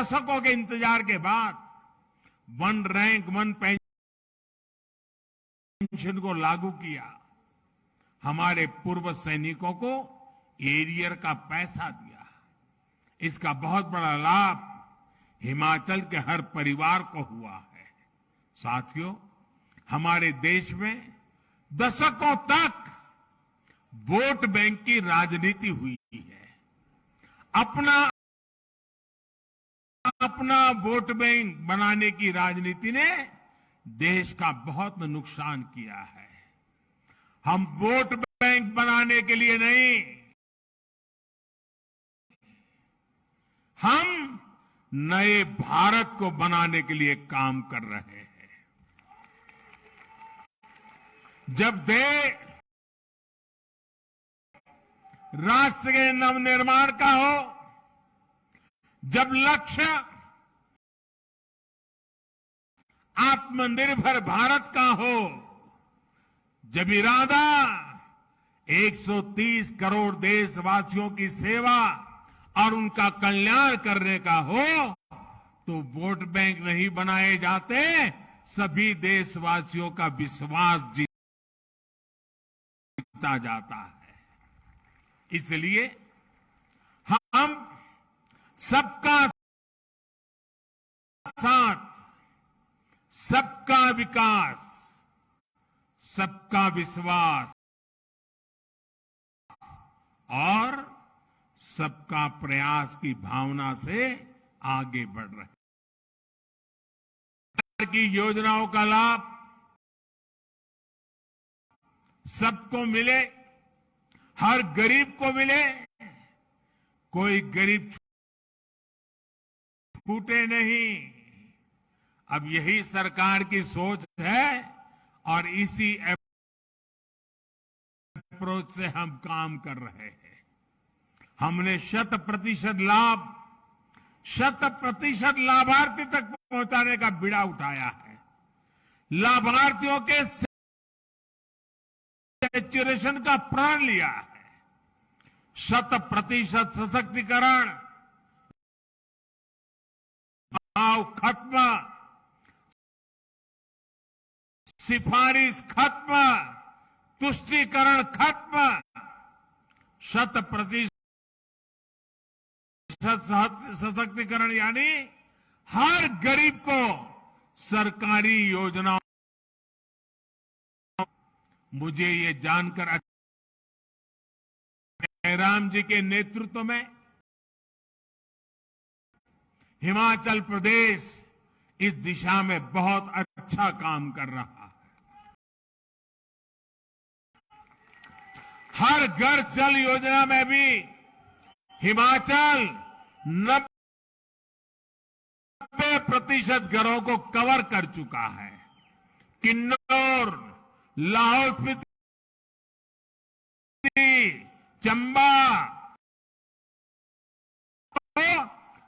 दशकों के इंतजार के बाद वन रैंक वन पेंशन को लागू किया। हमारे पूर्व सैनिकों को एरियर का पैसा दिया। इसका बहुत बड़ा लाभ हिमाचल के हर परिवार को हुआ है। साथियों, हमारे देश में दशकों तक वोट बैंक की राजनीति हुई है। अपना वोट बैंक बनाने की राजनीति ने देश का बहुत नुकसान किया है। हम वोट बैंक बनाने के लिए नहीं, हम नए भारत को बनाने के लिए काम कर रहे हैं। जब देश राष्ट्र के नवनिर्माण का हो, जब लक्ष्य आत्मनिर्भर भारत का हो, जब इरादा 130 करोड़ देशवासियों की सेवा और उनका कल्याण करने का हो, तो वोट बैंक नहीं बनाए जाते, सभी देशवासियों का विश्वास जीता जाता है। इसलिए हम सबका साथ, सबका विकास, सबका विश्वास और सबका प्रयास की भावना से आगे बढ़ रहे हैं। सरकार की योजनाओं का लाभ सबको मिले, हर गरीब को मिले, कोई गरीब छूटे नहीं। अब यही सरकार की सोच है और इसी अप्रोच से हम काम कर रहे हैं। हमने 100% लाभार्थी तक पहुंचाने का बीड़ा उठाया है। लाभार्थियों के सैचुरेशन का प्रण लिया है। 100% सशक्तिकरण, भाव खत्म, सिफारिश खत्म, तुष्टीकरण खत्म, 100% सशक्तिकरण यानी हर गरीब को सरकारी योजनाओं। मुझे ये जानकर जयराम जी के नेतृत्व में हिमाचल प्रदेश इस दिशा में बहुत अच्छा काम कर रहा है। हर घर जल योजना में भी हिमाचल 90% घरों को कवर कर चुका है। किन्नौर, लाहौल स्पीति, चंबा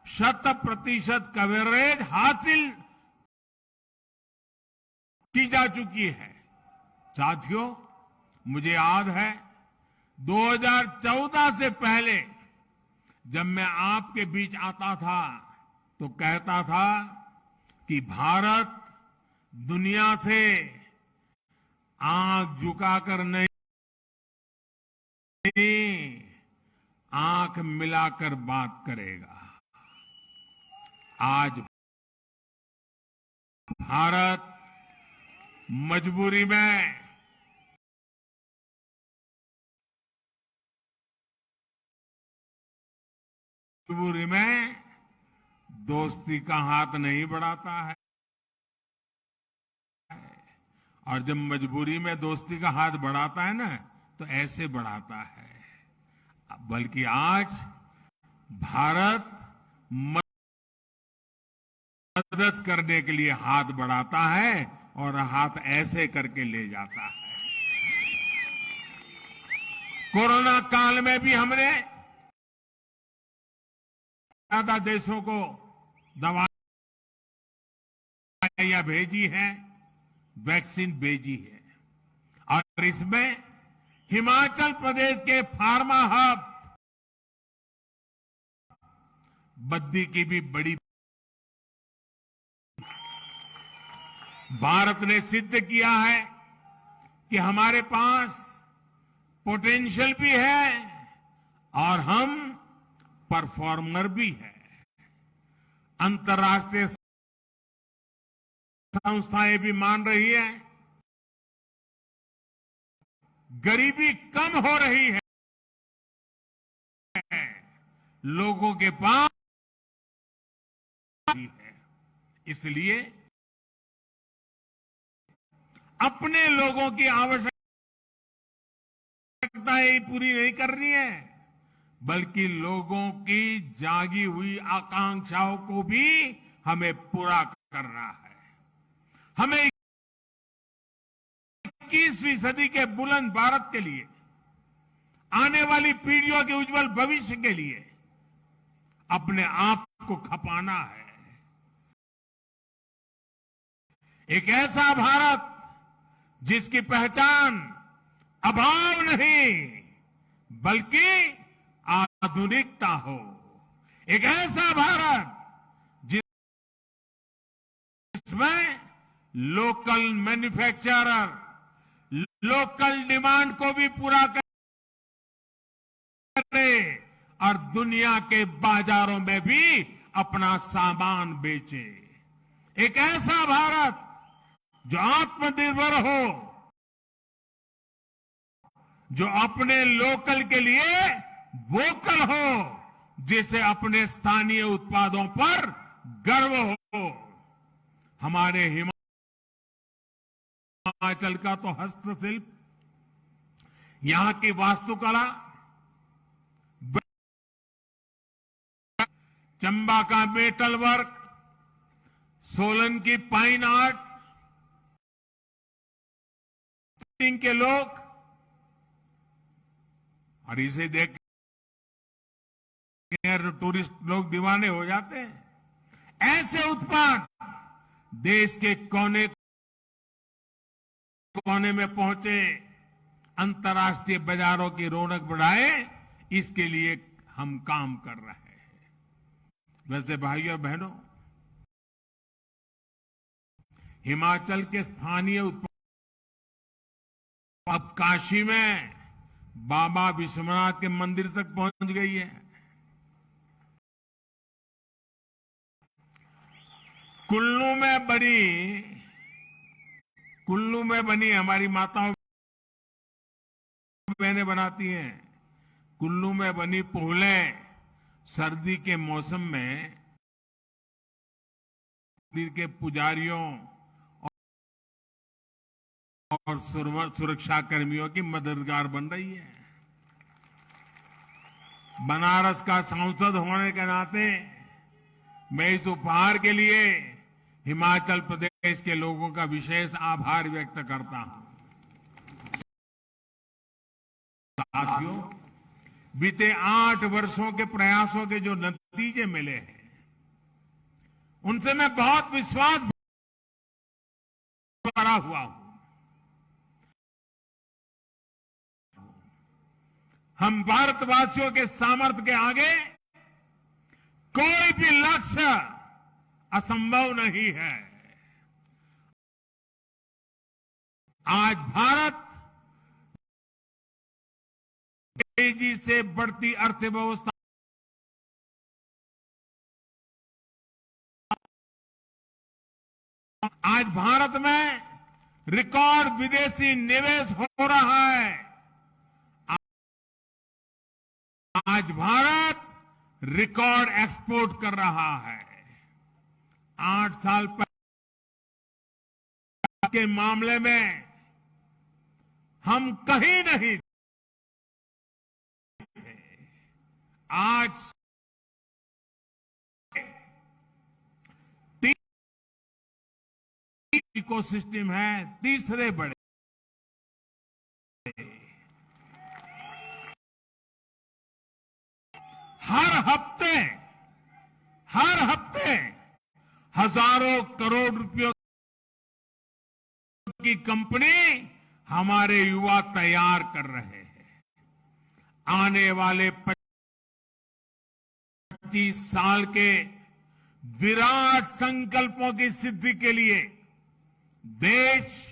100% कवरेज हासिल की जा चुकी है। साथियों, मुझे याद है 2014 से पहले जब मैं आपके बीच आता था तो कहता था कि भारत दुनिया से आंख झुकाकर नहीं, आंख मिलाकर बात करेगा। आज भारत मजबूरी में दोस्ती का हाथ नहीं बढ़ाता है, और जब मजबूरी में दोस्ती का हाथ बढ़ाता है ना, तो ऐसे बढ़ाता है। बल्कि आज भारत मदद करने के लिए हाथ बढ़ाता है और हाथ ऐसे करके ले जाता है। कोरोना काल में भी हमने ज्यादा देशों को दवाइयां भेजी है, वैक्सीन भेजी है, और इसमें हिमाचल प्रदेश के फार्मा हब बद्दी की भी बड़ी भारत ने सिद्ध किया है कि हमारे पास पोटेंशियल भी है और हम परफॉर्मर भी है। अंतर्राष्ट्रीय संस्थाएं भी मान रही है, गरीबी कम हो रही है, लोगों के पास है। इसलिए अपने लोगों की आवश्यकताएं पूरी नहीं करनी है, बल्कि लोगों की जागी हुई आकांक्षाओं को भी हमें पूरा करना है। हमें 21वीं सदी के बुलंद भारत के लिए, आने वाली पीढ़ियों के उज्जवल भविष्य के लिए अपने आप को खपाना है। एक ऐसा भारत जिसकी पहचान अभाव नहीं बल्कि आधुनिकता हो। एक ऐसा भारत जिसमें लोकल मैन्युफैक्चरर लोकल डिमांड को भी पूरा करे और दुनिया के बाजारों में भी अपना सामान बेचे। एक ऐसा भारत जो आत्मनिर्भर हो, जो अपने लोकल के लिए वोकल हो, जिसे अपने स्थानीय उत्पादों पर गर्व हो। हमारे हिमाचल का तो हस्तशिल्प, यहां की वास्तुकला, चंबा का मेटल वर्क, सोलन की पाइन आर्ट, के लोग, और इसे देख टूरिस्ट लोग दीवाने हो जाते हैं। ऐसे उत्पाद देश के कोने कोने में पहुंचे, अंतर्राष्ट्रीय बाजारों की रौनक बढ़ाए, इसके लिए हम काम कर रहे हैं। वैसे भाइयों और बहनों, हिमाचल के स्थानीय उत्पाद अब काशी में बाबा विश्वनाथ के मंदिर तक पहुंच गई है। कुल्लू में बनी हमारी माताओं बहनें बनाती हैं। कुल्लू में बनी पोहलें सर्दी के मौसम में मंदिर के पुजारियों और सुरक्षा कर्मियों की मददगार बन रही है। बनारस का सांसद होने के नाते मैं इस उपहार के लिए हिमाचल प्रदेश के लोगों का विशेष आभार व्यक्त करता हूं। साथियों, बीते 8 वर्षों के प्रयासों के जो नतीजे मिले हैं, उनसे मैं बहुत विश्वास भरा हुआ हूं। हम भारतवासियों के सामर्थ्य के आगे कोई भी लक्ष्य असंभव नहीं है। आज भारत तेजी से बढ़ती अर्थव्यवस्था, आज भारत में रिकॉर्ड विदेशी निवेश हो रहा है। आज भारत रिकॉर्ड एक्सपोर्ट कर रहा है। 8 साल पहले के मामले में हम कहीं नहीं थे। आज इकोसिस्टम है तीसरे बड़े। हर हफ्ते हजारों करोड़ रुपयों की कंपनी हमारे युवा तैयार कर रहे हैं। आने वाले 25 साल के विराट संकल्पों की सिद्धि के लिए देश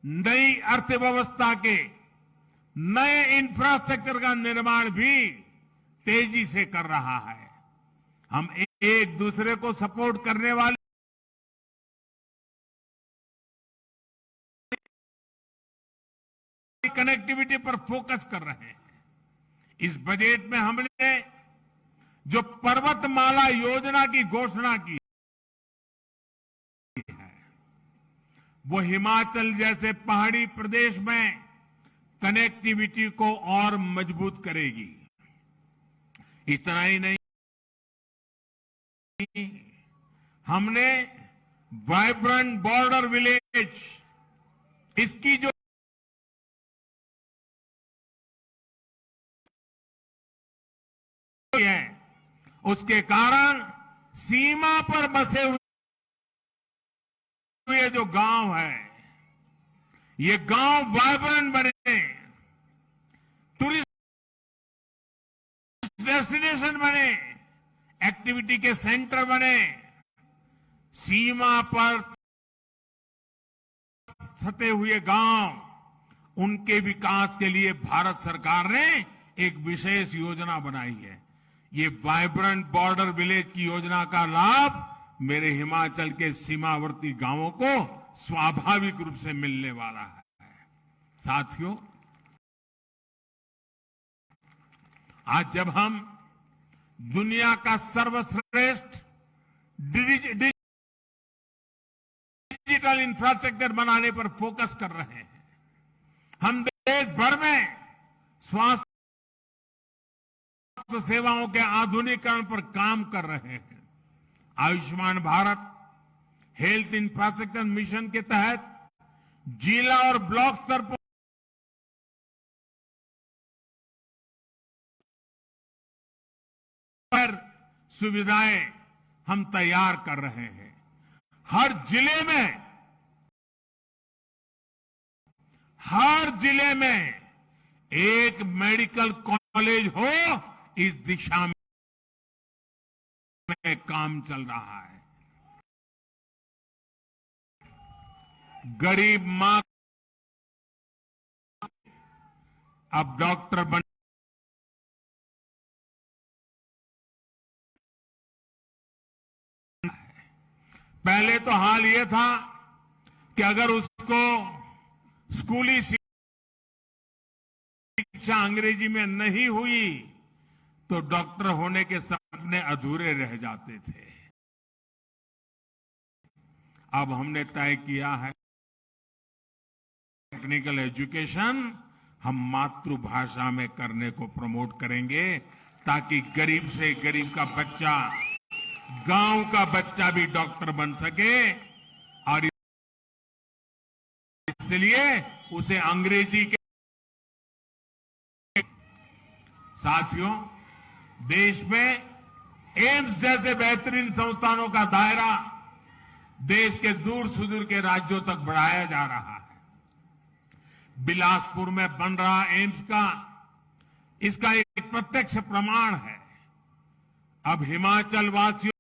नई अर्थव्यवस्था के नए इंफ्रास्ट्रक्चर का निर्माण भी तेजी से कर रहा है। हम एक दूसरे को सपोर्ट करने वाले कनेक्टिविटी पर फोकस कर रहे हैं। इस बजट में हमने जो पर्वतमाला योजना की घोषणा की है, वो हिमाचल जैसे पहाड़ी प्रदेश में कनेक्टिविटी को और मजबूत करेगी। इतना ही नहीं, हमने वाइब्रेंट बॉर्डर विलेज, इसकी जो है, उसके कारण सीमा पर बसे हुए जो गांव है, ये गांव वाइब्रेंट बने, टूरिस्ट डेस्टिनेशन बने, एक्टिविटी के सेंटर बने। सीमा पर सटे हुए गांव, उनके विकास के लिए भारत सरकार ने एक विशेष योजना बनाई है। ये वाइब्रेंट बॉर्डर विलेज की योजना का लाभ मेरे हिमाचल के सीमावर्ती गांवों को स्वाभाविक रूप से मिलने वाला है। साथियों, आज जब हम दुनिया का सर्वश्रेष्ठ डिजिटल इंफ्रास्ट्रक्चर बनाने पर फोकस कर रहे हैं, हम देश भर में स्वास्थ्य सेवाओं के आधुनिकीकरण पर काम कर रहे हैं। Ayushman Bharat health infrastructure mission के तहत जिला और ब्लॉक स्तर पर सुविधाएं हम तैयार कर रहे हैं। हर जिले में एक मेडिकल कॉलेज हो, इस दिशा में काम चल रहा है। गरीब मां अब डॉक्टर बन, पहले तो हाल ये था कि अगर उसको स्कूली शिक्षा अंग्रेजी में नहीं हुई तो डॉक्टर होने के सपने अधूरे रह जाते थे। अब हमने तय किया है टेक्निकल एजुकेशन हम मातृभाषा में करने को प्रमोट करेंगे, ताकि गरीब से गरीब का बच्चा, गांव का बच्चा भी डॉक्टर बन सके। और इसलिए उसे अंग्रेजी के साथियों, देश में एम्स जैसे बेहतरीन संस्थानों का दायरा देश के दूर सुदूर के राज्यों तक बढ़ाया जा रहा है। बिलासपुर में बन रहा एम्स इसका एक प्रत्यक्ष प्रमाण है। अब हिमाचल वासियों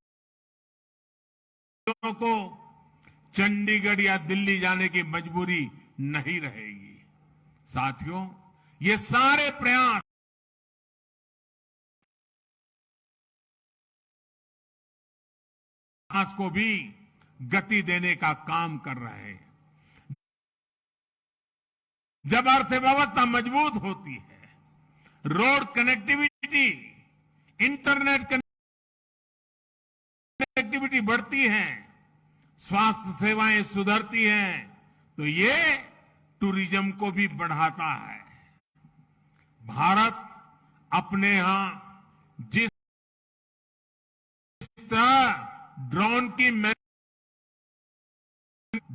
को चंडीगढ़ या दिल्ली जाने की मजबूरी नहीं रहेगी। साथियों, ये सारे प्रयास को भी गति देने का काम कर रहे हैं। जब अर्थव्यवस्था मजबूत होती है, रोड कनेक्टिविटी, इंटरनेट कनेक्टिविटी बढ़ती है, स्वास्थ्य सेवाएं सुधरती हैं, तो ये टूरिज्म को भी बढ़ाता है। भारत अपने यहां जिस तरह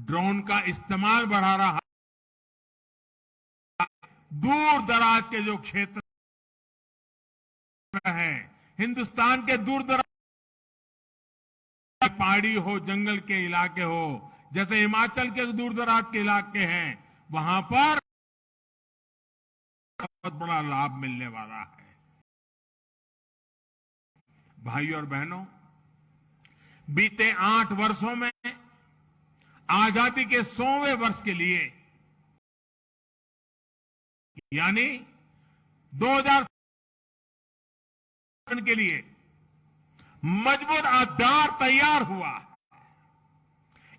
ड्रोन का इस्तेमाल बढ़ा रहा, दूर दराज के जो क्षेत्र हैं, हिंदुस्तान के दूर दराज, पहाड़ी हो, जंगल के इलाके हो, जैसे हिमाचल के दूर दराज के इलाके हैं, वहां पर बहुत बड़ा लाभ मिलने वाला है। भाइयों और बहनों, बीते 8 वर्षों में आजादी के 100वें वर्ष के लिए यानी 2000 के लिए मजबूत आधार तैयार हुआ।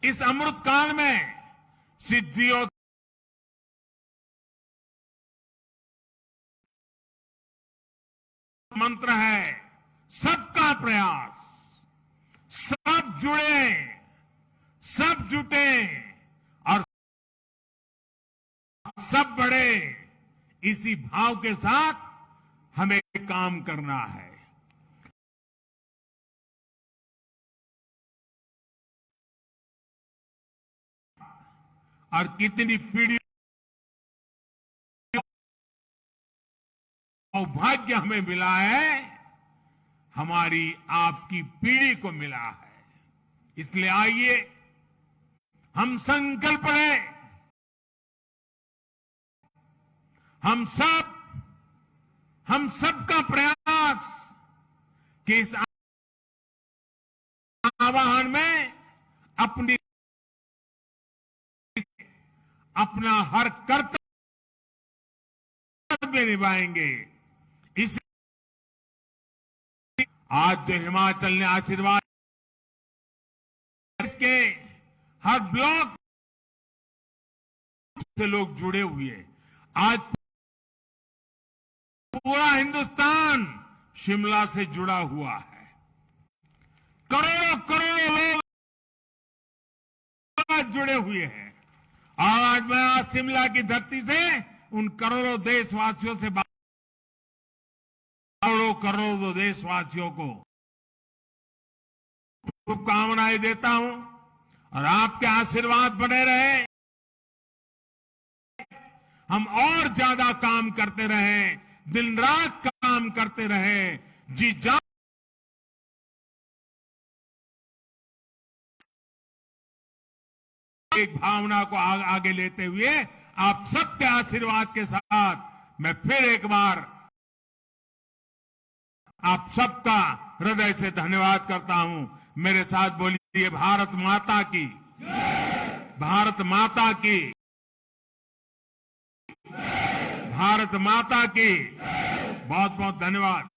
इस अमृत काल में सिद्धियों मंत्र है सबका प्रयास, सब जुड़े, सब जुटे और सब बढ़े। इसी भाव के साथ हमें काम करना है। और कितनी पीढ़ियों सौभाग्य हमें मिला है, हमारी आपकी पीढ़ी को मिला है। इसलिए आइए हम संकल्प लें, हम सबका प्रयास कि इस आह्वान में अपना हर कर्तव्य निभाएंगे। इस आज जो हिमाचल ने आशीर्वाद, इसके हर ब्लॉक से लोग जुड़े हुए हैं। आज पूरा हिंदुस्तान शिमला से जुड़ा हुआ है। करोड़ों करोड़ों लोग आज जुड़े हुए हैं। आज मैं आज शिमला की धरती से उन करोड़ों देशवासियों से करोड़ों देशवासियों को शुभकामनाएं देता हूं और आपके आशीर्वाद बने रहे। हम और ज्यादा काम करते रहें, दिन रात काम करते रहें, जी जान एक भावना को आगे लेते हुए आप सबके आशीर्वाद के साथ मैं फिर एक बार आप सबका हृदय से धन्यवाद करता हूं। मेरे साथ बोलिए भारत माता की, भारत माता की, भारत माता की। बहुत बहुत धन्यवाद।